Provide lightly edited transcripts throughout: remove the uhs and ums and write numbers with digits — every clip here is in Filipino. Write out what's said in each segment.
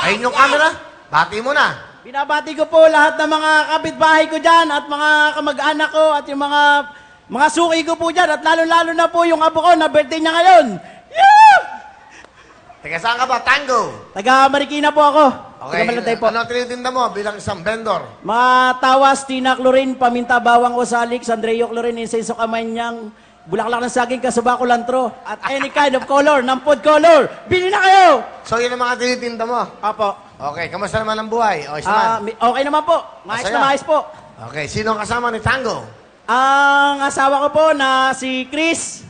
Ayun yung camera. Bati mo na. Binabati ko po lahat ng mga kapitbahay ko dyan at mga kamag-anak ko at yung mga suki ko po dyan at lalo-lalo na po yung apo ko na birthday niya ngayon. Yeah! Teka, saan ka ba? Tango. Taga Marikina po ako. Okay. Taga Malatay po. Ano tinitinda mo bilang isang vendor? Mga tawas, tina, chlorine, paminta, bawang, osalix, Andreo, chlorine, insenso, kamanyang, bulaklak ng saging, kasubako, lantro, at any kind of color, ng food color. Bili na kayo! So, yun ang mga tinitinda mo. Apo. Okay, kamusta naman ang buhay? Okay naman. Okay naman po. Maayos Masaya. na maayos po. Okay, sino ang kasama ni Tango? Ang asawa ko po na si Chris.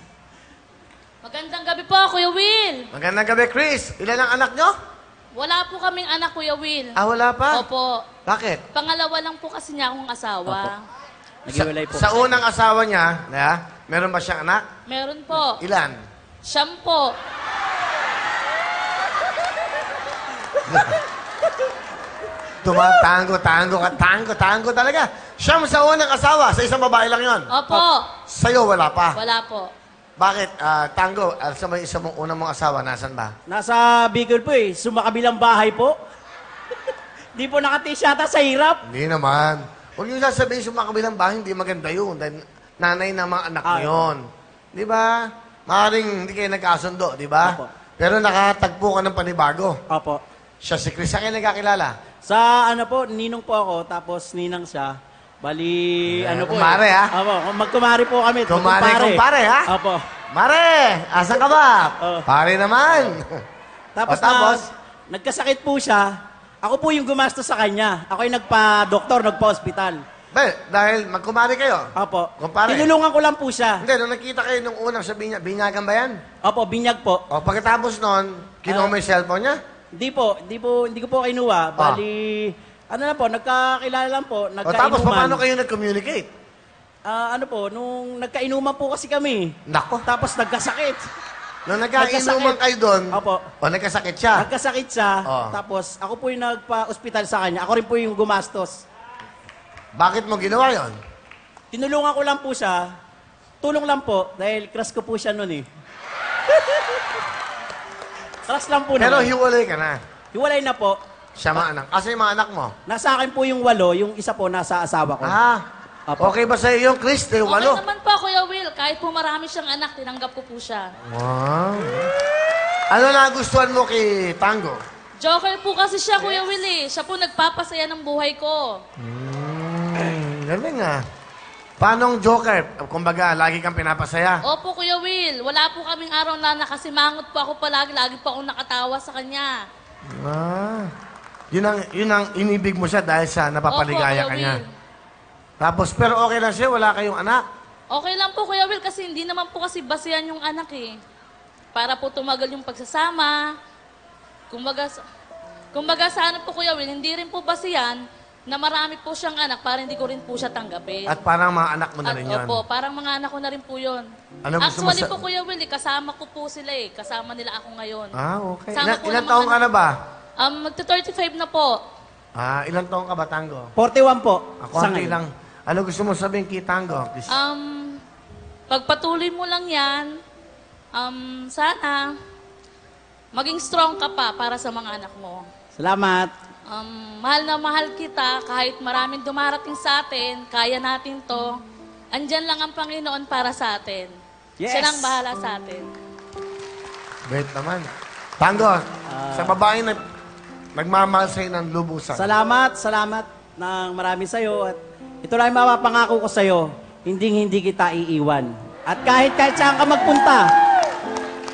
Magandang gabi po, Kuya Will. Magandang gabi, Chris. Ilan ang anak nyo? Wala po kaming anak, Kuya Will. Ah, wala pa? Opo. Bakit? Pangalawa lang po kasi niya akong asawa. Naghiwalay po. Sa unang asawa niya, meron ba siyang anak? Meron po. Ilan? Siyam po. Tango talaga. Siya sa unang asawa, sa isang babae lang yon. Opo. Sa'yo, wala pa. Wala po. Bakit? Tango, sa may isa mong unang mong asawa, nasan ba? Nasa Bicol po eh. Sumakabilang bahay po. Di po nakatiis yata sa hirap. Hindi naman. Huwag niyo sasabihin sa mga kabilang bahay, hindi maganda yun. Dahil nanay ng mga anak mo yun. Di ba? Maaaring hindi kayo nagkasundo, di ba? Opo. Pero nakatagpo ka ng panibago. Opo. Siya si Chris. Saan kayo nagkakilala? Sa ano po, ninong po ako, tapos ninang siya. Bali, ano po kumare, ha? Opo, magkumare po kami. Kumpare, ha? Opo. Mare, asan ka ba? Pare naman. Tapos, tapos? nagkasakit po siya. Ako po yung gumastos sa kanya. Ako yung nagpa-doktor, nagpa-hospital. Dahil magkumari kayo. Opo. Kumpare. Tinulungan ko lang po siya. Hindi, nung nakita kayo nung unang sa binyagan ba yan? Opo, binyag po. O pagkatapos nun, kinuha mo yung cellphone niya? Hindi ko po kinuha. Bali, ano na po, nagkakilala lang po, O nagkainuman. tapos, paano kayo nag-communicate? Ano po, nung nagkainuman po kasi kami. Nako. Tapos nagkasakit. Nung nagkainuman kayo doon, Opo. o nagkasakit siya. Nagkasakit siya. Oh. Tapos ako po yung nagpa-ospital sa kanya. Ako rin po yung gumastos. Bakit mo ginawa yon? Tinulungan ko lang po siya. Tulong lang po. Dahil crush ko po siya noon eh. Crush lang po Pero naman. hiwalay ka na. Hiwalay na po. Siya mga anak. Asa yung mga anak mo? Nasa akin po yung 8. Yung isa po nasa asawa ko. Apo. Okay ba sa iyo yung Chris? Okay Walo? naman po, Kuya Will. Kahit po marami siyang anak, tinanggap ko po siya. Wow. Ano nagustuhan mo kay Tango? Joker po kasi siya, Kuya Will eh. Siya po nagpapasaya ng buhay ko. Galing ah. Paano ang Joker? Kumbaga, lagi kang pinapasaya. Opo, Kuya Will. Wala po kaming araw na nakasimangot po ako palagi. Lagi po akong nakatawa sa kanya. Yun ang inibig mo siya dahil sa napapaligaya Opo, ka Kuya niya. Will. Tapos, pero okay lang siya, wala kayong anak. Okay lang po, Kuya Will, kasi hindi naman po kasi basihan yung anak eh. Para po tumagal yung pagsasama. Kumbaga sa ano po, Kuya Will, hindi rin po basihan na marami po siyang anak para hindi ko rin po siya tanggapin. At parang mga anak mo na rin yun. Opo, parang mga anak ko na rin po yun. Ano gusto mo Actually po, Kuya Will, kasama ko po sila eh. Kasama nila ako ngayon. Okay. Sama po Ilan ng taong mga ka na ba? Magta-35 na po. Ilan taong ka ba, Tango? 41 po. Ako, konti lang. Ano gusto mo sabihin kay Tango? Pagpatuloy mo lang yan, sana maging strong ka pa para sa mga anak mo. Salamat. Mahal na mahal kita, kahit maraming dumarating sa atin, kaya natin to. Andyan lang ang Panginoon para sa atin. Yes. Siya lang bahala sa atin. Wait naman. Tango, sa babae na nagmamahal sa'yo ng lubusan. Salamat ng marami sa'yo. At ito lang yung mapapangako ko sa'yo, hindi kita iiwan. At kahit saan ka magpunta,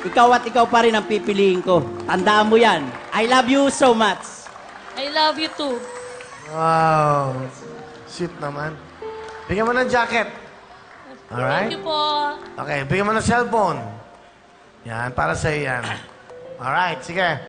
ikaw at ikaw pa rin ang pipiliin ko. Tandaan mo yan. I love you so much. I love you too. Wow. Sweet naman. Bigyan mo ng jacket. Alright? Thank you po. Okay, bigyan mo ng cellphone. Yan, para sa'yo yan. Alright, sige.